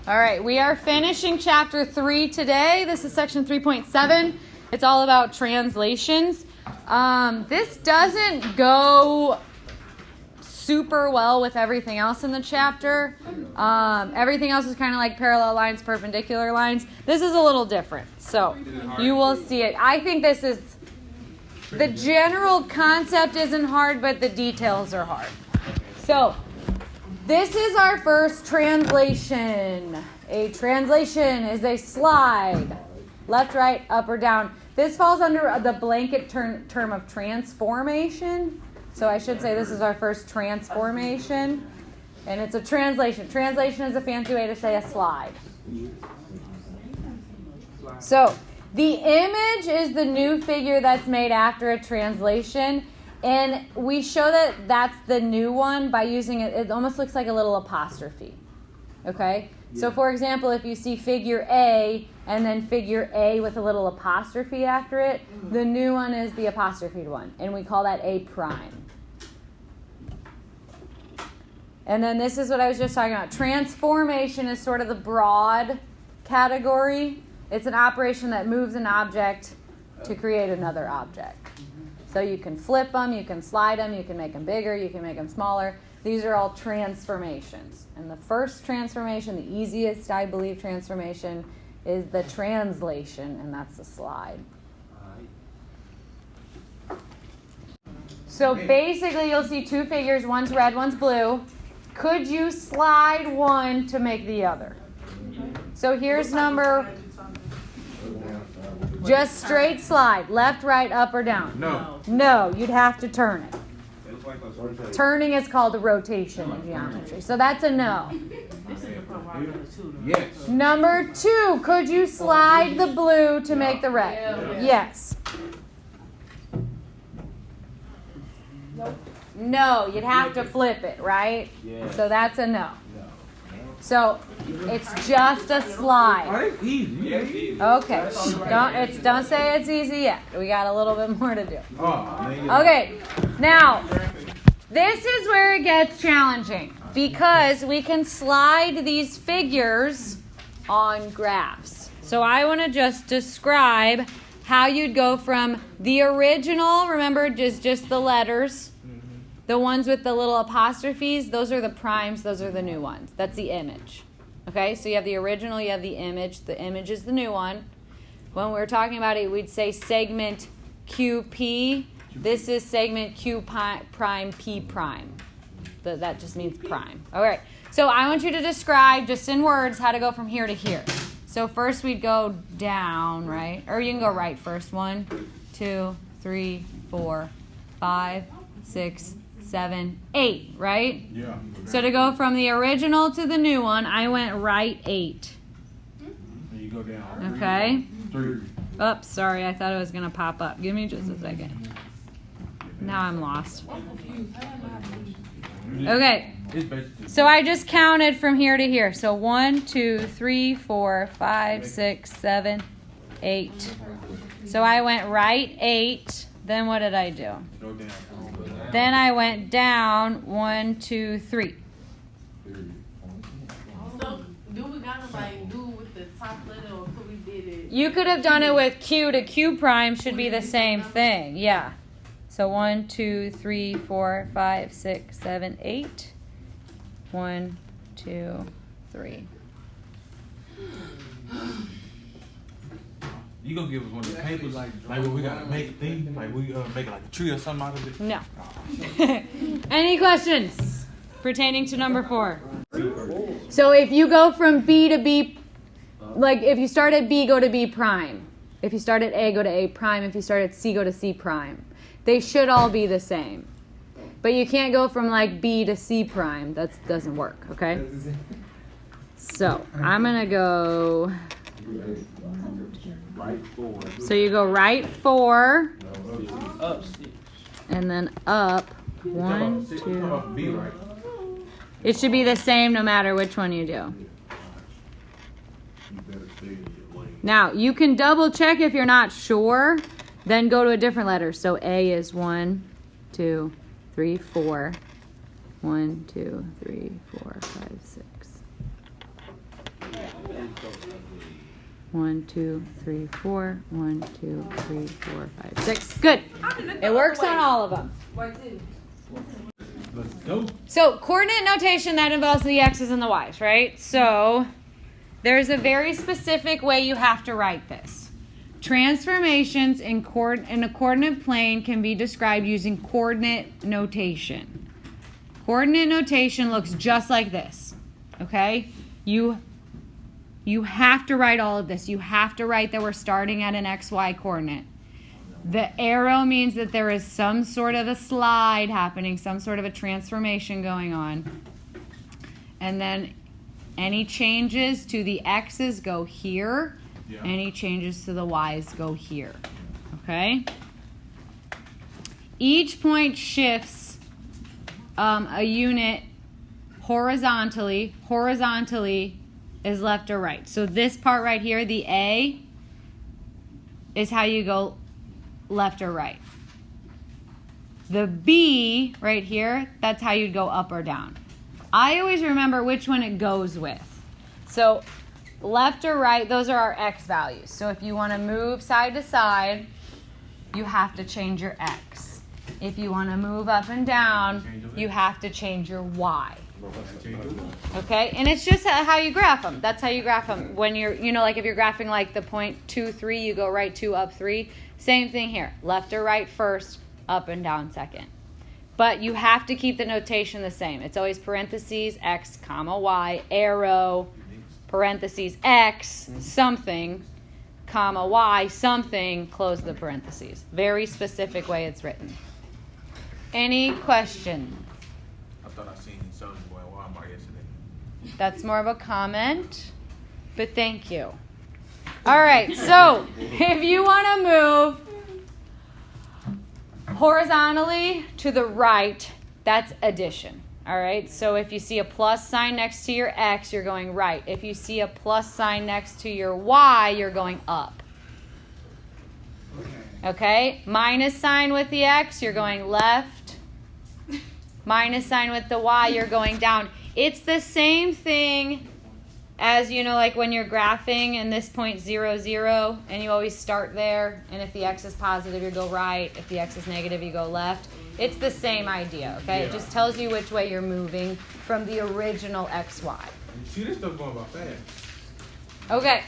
All right, we are finishing chapter 3 today. This is section 3.7. It's all about translations. This doesn't go super well with everything else in the chapter. Everything else is kind of like parallel lines, perpendicular lines. This is a little different, so you will see it. I think this is, the general concept isn't hard, but the details are hard. So, this is our first translation. A translation is a slide. Left, right, up, or down. This falls under the blanket term of transformation. So I should say this is our first transformation. And it's a translation. Translation is a fancy way to say a slide. So the image is the new figure that's made after a translation. And we show that that's the new one by using it. It almost looks like a little apostrophe. Okay? Yeah. So, for example, if you see figure A and then figure A with a little apostrophe after it, the new one is the apostrophed one. And we call that A prime. And then this is what I was just talking about. Transformation is sort of the broad category. It's an operation that moves an object to create another object. So you can flip them, you can slide them, you can make them bigger, you can make them smaller. These are all transformations. And the first transformation, the easiest, I believe, transformation is the translation, and that's the slide. So basically you'll see two figures, one's red, one's blue. Could you slide one to make the other? So here's number... Just straight slide. Left, right, up, or down? No. No, you'd have to turn it. Turning is called a rotation in geometry. So that's a no. Yes. Number 2, could you slide the blue to make the red? Yes. No, you'd have to flip it, right? So that's a no. So it's just a slide. Oh, that's easy. Okay. Don't say it's easy yet. We got a little bit more to do. Okay. Now, this is where it gets challenging because we can slide these figures on graphs. So I want to just describe how you'd go from the original, remember, just the letters. The ones with the little apostrophes, those are the primes, those are the new ones. That's the image. Okay, so you have the original, you have the image. The image is the new one. When we're talking about it, we'd say segment QP. This is segment Q prime P prime. That just means prime. All right, so I want you to describe, just in words, how to go from here to here. So first we'd go down, right? Or you can go right first. 1, 2, 3, 4, 5, 6, 7, 8, right? Yeah. So to go from the original to the new one, I went right 8. And you go down. Okay. 3. Oops, sorry, I thought it was going to pop up. Give me just a second. Now I'm lost. Okay. So I just counted from here to here. So 1, 2, 3, 4, 5, 6, 7, 8. So I went right 8. Then what did I do? Go down. Then I went down 1, 2, 3. So do we gotta do it with the top letter, or could we did it? You could have done it with Q to Q prime should be the same thing. Yeah. So 1, 2, 3, 4, 5, 6, 7, 8. 1, 2, 3. You gonna give us one of the papers like when we gotta make a thing, like we make like a tree or something out of it? No. Any questions pertaining to number 4? So if you go from B to B, like if you start at B, go to B prime. If you start at A, go to A prime. If you start at C, go to C prime. They should all be the same. But you can't go from like B to C prime. That doesn't work, okay? So I'm going to go... So you go right 4, and then up 1, 2. It should be the same no matter which one you do. Now you can double check if you're not sure, then go to a different letter. So A is 1, 2, 3, 4. 1, 2, 3, 4, 5, 6. 1, 2, 3, 4. 1, 2, 3, 4, 5, 6. Good. It works on all of them. Let's go. So coordinate notation, that involves the x's and the y's, right? So there's a very specific way you have to write this. Transformations in a coordinate plane can be described using coordinate notation. Coordinate notation looks just like this, okay? You have to write all of this. You have to write that we're starting at an xy coordinate. The arrow means that there is some sort of a slide happening, some sort of a transformation going on. And then any changes to the x's go here. Yeah. Any changes to the y's go here. Okay? Each point shifts a unit horizontally. Horizontally is left or right. So this part right here, the A, is how you go left or right. The B right here, that's how you'd go up or down. I always remember which one it goes with. So left or right, those are our x values. So if you want to move side to side, you have to change your x. If you want to move up and down, you have to change your y. Okay, and it's just how you graph them. That's how you graph them. When you're, like if you're graphing like the point 2, 3, you go right 2, up 3. Same thing here. Left or right first, up and down second. But you have to keep the notation the same. It's always parentheses, x, comma, y, arrow, parentheses, x, something, comma, y, something, close the parentheses. Very specific way it's written. Any questions? I thought I seen Soulja Boy in Walmart yesterday. That's more of a comment, but thank you. All right, so if you want to move horizontally to the right, that's addition. All right, so if you see a plus sign next to your x, you're going right. If you see a plus sign next to your y, you're going up. Okay, minus sign with the x, you're going left. Minus sign with the y, you're going down. It's the same thing as, like when you're graphing and this point 0, 0, and you always start there. And if the x is positive, you go right. If the x is negative, you go left. It's the same idea, okay? Yeah. It just tells you which way you're moving from the original xy. See, this stuff going about fast. Okay.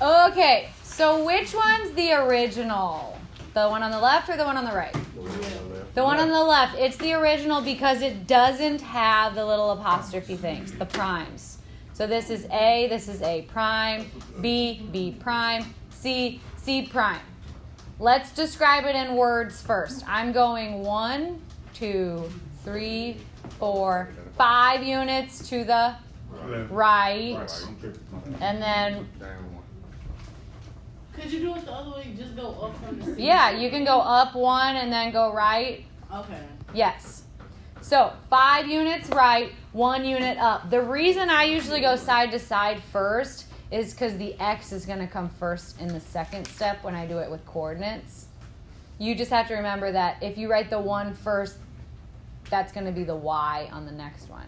Oh. Okay, so which one's the original? The one on the left or the one on the right? The one on the left. It's the original because it doesn't have the little apostrophe things, the primes. So this is A prime, B prime, C prime. Let's describe it in words first. I'm going 1, 2, 3, 4, 5 units to the right. And then... Could you do it the other way? Just go up from the C? Yeah, you can go up 1 and then go right. Okay. Yes. So 5 units right, 1 unit up. The reason I usually go side to side first is because the x is going to come first in the second step when I do it with coordinates. You just have to remember that if you write the 1 first, that's going to be the y on the next one.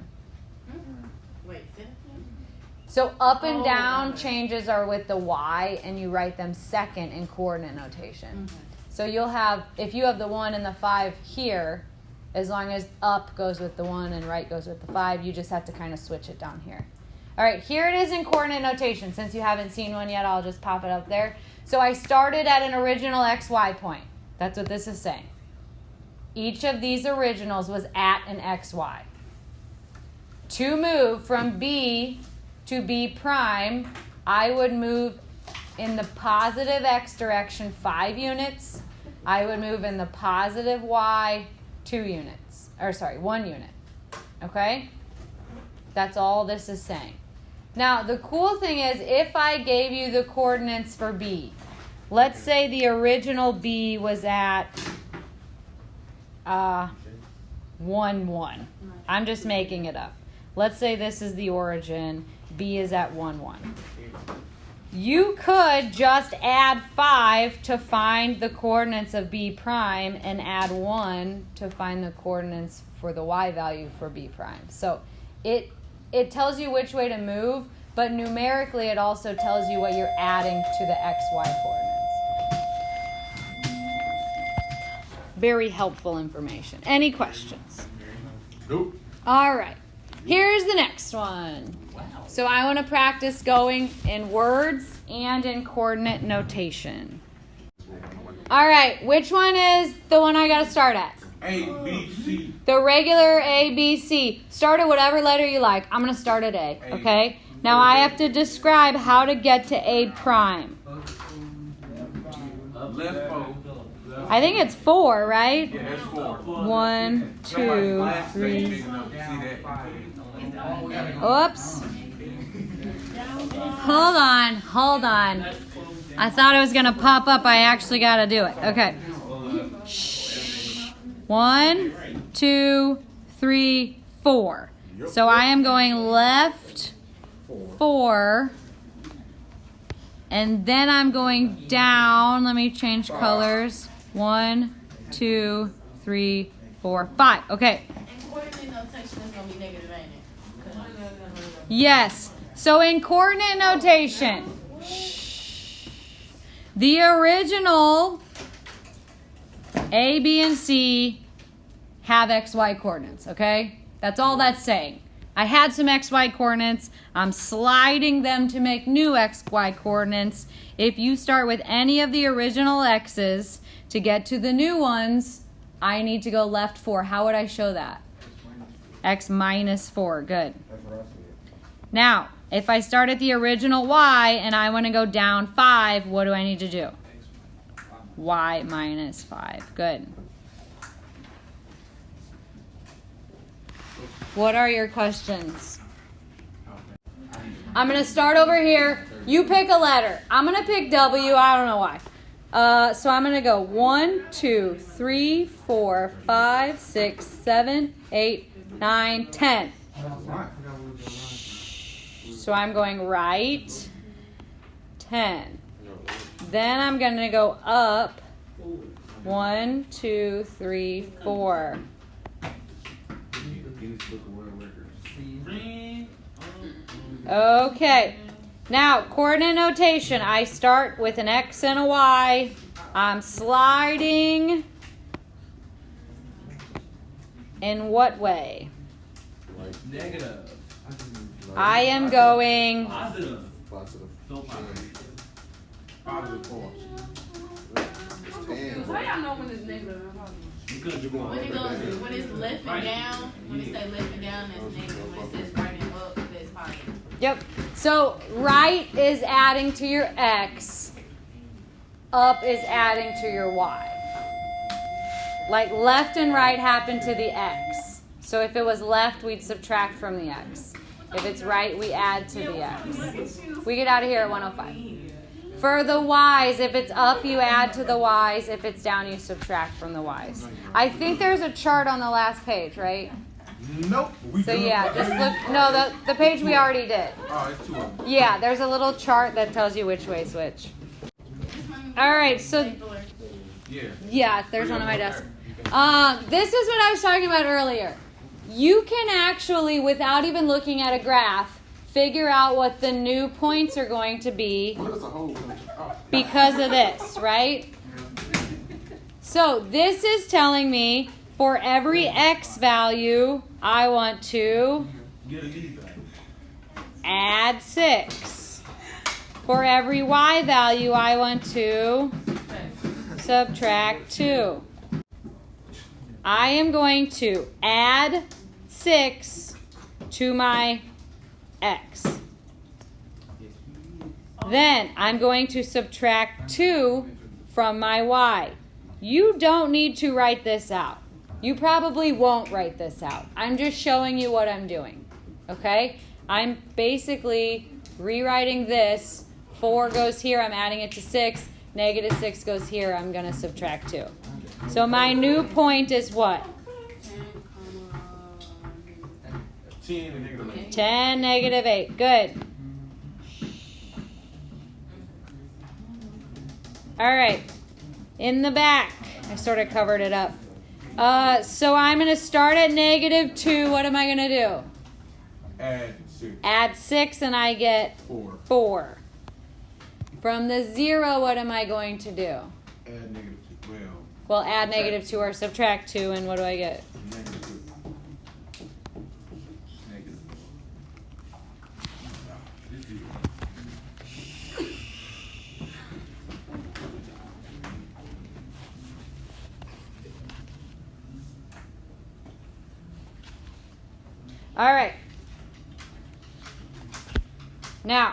Mm-hmm. Wait, say that again? So up and down changes are with the y, and you write them second in coordinate notation. Okay. So you'll have, if you have the 1 and the 5 here, as long as up goes with the 1 and right goes with the 5, you just have to kind of switch it down here. All right, here it is in coordinate notation. Since you haven't seen one yet, I'll just pop it up there. So I started at an original xy point. That's what this is saying. Each of these originals was at an xy. To move from B to B prime, I would move in the positive x direction 5 units. I would move in the positive y 2 units. 1 unit. Okay? That's all this is saying. Now, the cool thing is, if I gave you the coordinates for B, let's say the original B was at 1, 1. I'm just making it up. Let's say this is the origin. B is at 1, 1. You could just add 5 to find the coordinates of B prime and add 1 to find the coordinates for the y value for B prime. So it tells you which way to move, but numerically it also tells you what you're adding to the xy coordinates. Very helpful information. Any questions? Nope. All right. Here's the next one. So I want to practice going in words and in coordinate notation. All right, which one is the one I got to start at? A, B, C. The regular A, B, C. Start at whatever letter you like. I'm going to start at A, okay? Now I have to describe how to get to A prime. Left 4. I think it's 4, right? Yeah, that's 4. 1, 2, 3. Oops. Hold on. I thought it was going to pop up. I actually got to do it. Okay. 1, 2, 3, 4. So I am going left 4. And then I'm going down. Let me change colors. 1, 2, 3, 4, 5. Okay. And coordinate notation is gonna be negative, ain't it? Yes. So in coordinate notation, the original A, B, and C have XY coordinates, okay? That's all that's saying. I had some XY coordinates. I'm sliding them to make new XY coordinates. If you start with any of the original X's to get to the new ones, I need to go left 4. How would I show that? X minus 4. Good. Now, if I start at the original Y and I want to go down 5, what do I need to do? Y minus 5. Good. What are your questions? I'm going to start over here. You pick a letter. I'm going to pick W. I don't know why. So I'm going to go 1, 2, 3, 4, 5, 6, 7, 8, 9, 10. So I'm going right 10. Then I'm going to go up 1, 2, 3, 4. Okay. Now, coordinate notation. I start with an X and a Y. I'm sliding. In what way? Negative. I am going Positive. Positive. Positive. 4. How y'all know when it's negative and positive? Because you're going When it's left and down, when it say left and down, that's negative. When it says right and up, that's positive. Yep. So right is adding to your X. Up is adding to your Y. Like left and right happen to the X. So if it was left, we'd subtract from the X. If it's right, we add to the X. We get out of here at 105. For the Y's, if it's up, you add to the Y's. If it's down, you subtract from the Y's. I think there's a chart on the last page, right? Nope. So yeah, just look. No, the page we already did. Oh, it's 2 of them. Yeah, there's a little chart that tells you which way switch. All right, so yeah, there's one on my desk. This is what I was talking about earlier. You can actually, without even looking at a graph, figure out what the new points are going to be because of this, right? So this is telling me for every X value, I want to add 6. For every Y value, I want to subtract 2. I am going to add 6 to my X. Then I'm going to subtract 2 from my Y. You don't need to write this out. You probably won't write this out. I'm just showing you what I'm doing. Okay? I'm basically rewriting this. 4 goes here, I'm adding it to 6. Negative 6 goes here, I'm going to subtract 2. So my new point is what? 10 and negative 8. 10, negative 8. Good. All right. In the back. I sort of covered it up. So I'm going to start at -2. What am I going to do? Add 6. Add 6 and I get 4. From the 0, what am I going to do? Add -2. Well, add -2 or subtract 2, and what do I get? -2. All right. Now,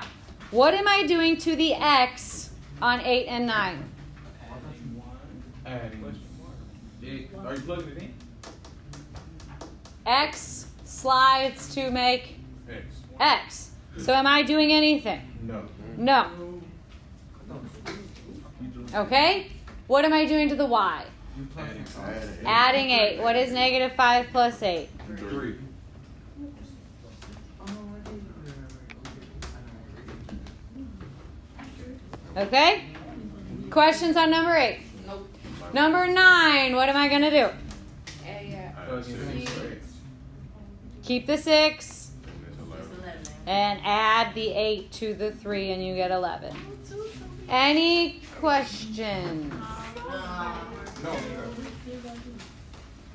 what am I doing to the x on 8 and 9? Adding. Are you plugging it in? X slides to make X. x. So am I doing anything? No. No. Okay? What am I doing to the y? Adding 8. What is -5 plus 8? 3. Okay? Questions on number 8? Nope. Number 9, what am I going to do? Keep the 6 and add the 8 to the 3 and you get 11. Any questions?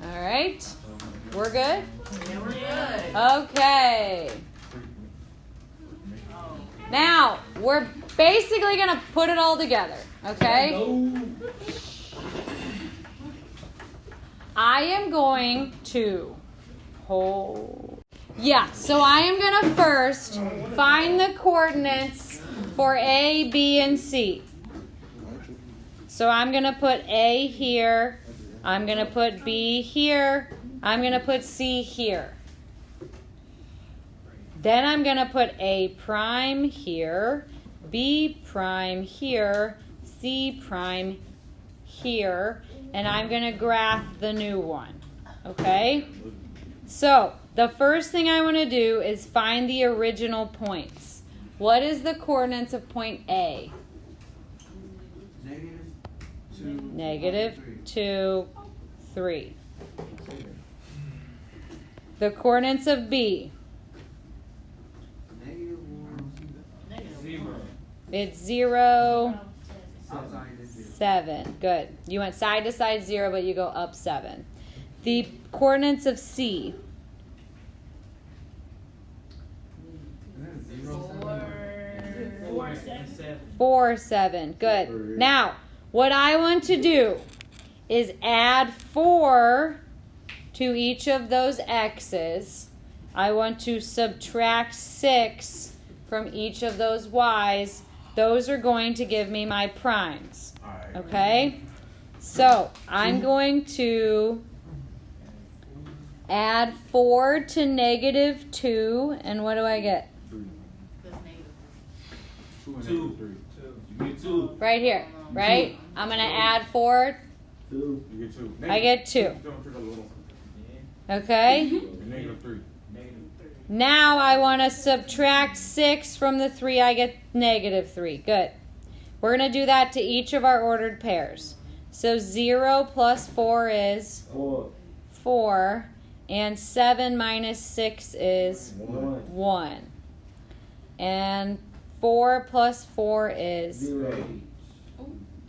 All right. We're good? Yeah, we're good. Okay. Now, we're basically going to put it all together, okay? I am going to so I am going to first find the coordinates for A, B, and C. So I'm going to put A here, I'm going to put B here, I'm going to put C here. Then I'm going to put A prime here, B prime here, C prime here, and I'm going to graph the new one. Okay? So, the first thing I want to do is find the original points. What is the coordinates of point A? -2, 3. The coordinates of B? It's 0, 7. Good. You went side to side 0, but you go up 7. The coordinates of C? 4, 7. Good. Now, what I want to do is add 4 to each of those x's. I want to subtract 6 from each of those y's. Those are going to give me my primes. Okay? So, I'm going to add 4 to -2, and what do I get? 2. You get 2. Right here, right? I'm going to add 4. You get 2. I get 2. Okay? -3. Now I want to subtract 6 from the 3. I get -3. Good. We're going to do that to each of our ordered pairs. So 0 plus 4 is 4. And 7 minus 6 is 1. And 4 plus 4 is 0.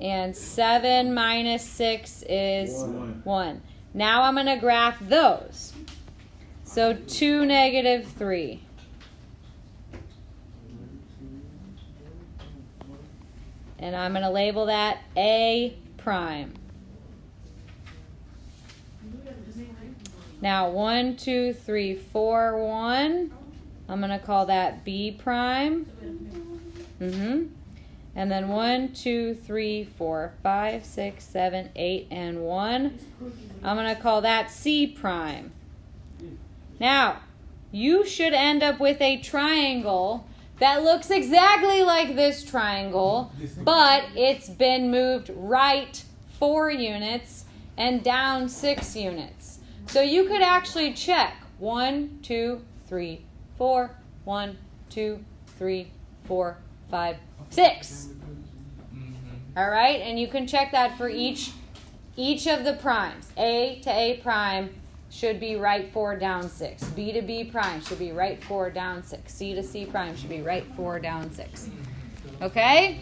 And 7 minus 6 is 1. Now I'm going to graph those. So 2, -3. And I'm going to label that A prime. Now 1, 2, 3, 4, 1. I'm going to call that B prime. And then 1, 2, 3, 4, 5, 6, 7, 8, and 1. I'm going to call that C prime. Now, you should end up with a triangle that looks exactly like this triangle, but it's been moved right 4 units and down 6 units. So you could actually check 1, 2, 3, 4, 1, 2, 3, 4, 5, 6. All right, and you can check that for each of the primes. A to A prime should be right 4 down 6. B to B prime should be right 4 down 6. C to C prime should be right 4 down 6. Okay?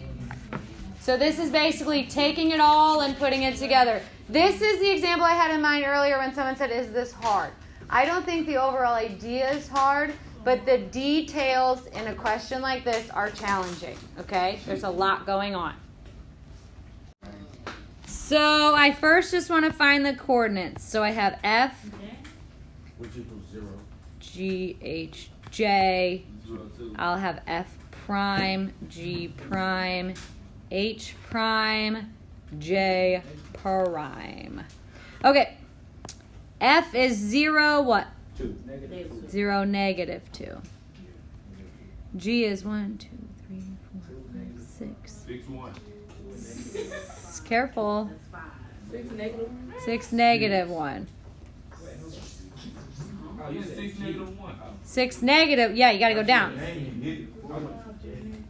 So this is basically taking it all and putting it together. This is the example I had in mind earlier when someone said, is this hard? I don't think the overall idea is hard, but the details in a question like this are challenging. Okay? There's a lot going on. So I first just want to find the coordinates. So I have F, Which equals 0. G, H, J. 0, 2. I'll have F prime, G prime, H prime, J prime. Okay. F is 0, what? 2. 0, negative 2. G is 1, 2, 3, 4, 5, 6. 6, 1. Careful. 6 negative. 6, negative 1. Oh, you said 6, negative 1. 6, negative. Yeah, you got to go down.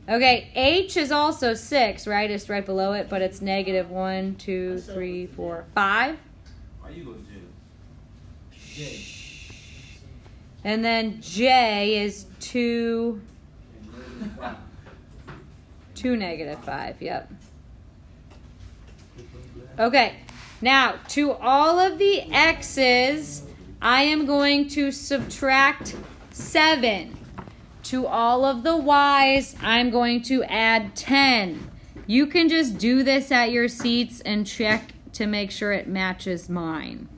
Okay, H is also 6, right? It's right below it, but it's negative 1, 2, 3, 4, 5. Why you go to jail? And then J is 2, negative 5. Yep. Okay, now to all of the X's, I am going to subtract 7. To all of the Y's, I'm going to add 10. You can just do this at your seats and check to make sure it matches mine.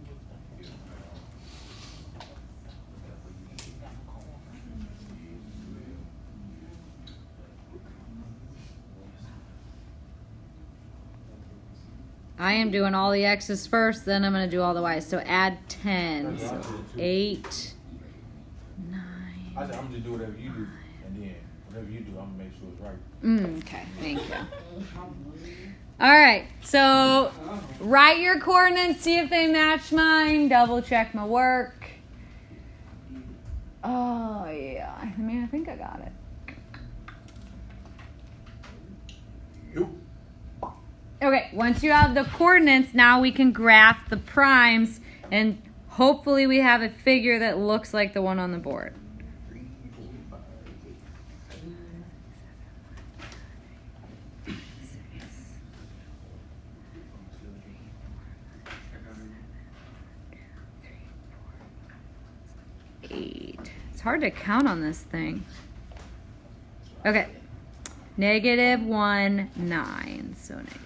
I am doing all the X's first, then I'm going to do all the Y's. So add 10. So 8, 9. I said, I'm just do whatever you do, and then whatever you do, I'm gonna make sure it's right. Okay, thank you. All right, so write your coordinates, see if they match mine, double check my work. Oh, yeah. I mean, I think I got it. Okay, once you have the coordinates, now we can graph the primes, and hopefully we have a figure that looks like the one on the board. It's hard to count on this thing. Okay. Negative 1, 9. So negative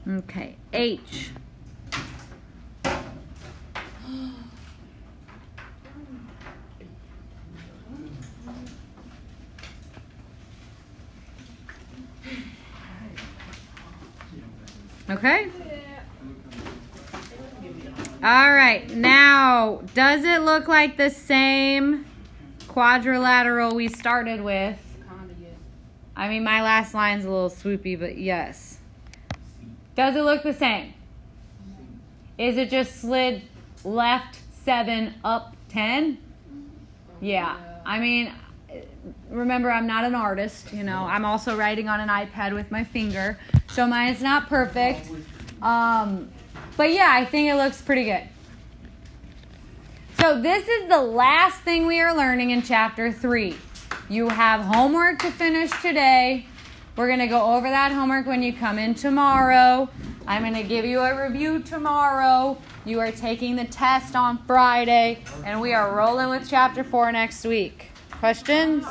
1. Okay. H. Okay. All right. Now, does it look like the same quadrilateral we started with? I mean, my last line's a little swoopy, but yes. Does it look the same? Is it just slid left 7, up 10? Yeah. I mean, remember, I'm not an artist, you know. I'm also writing on an iPad with my finger, so mine is not perfect. But yeah, I think it looks pretty good. So this is the last thing we are learning in Chapter 3. You have homework to finish today. We're going to go over that homework when you come in tomorrow. I'm going to give you a review tomorrow. You are taking the test on Friday, and we are rolling with Chapter 4 next week. Questions?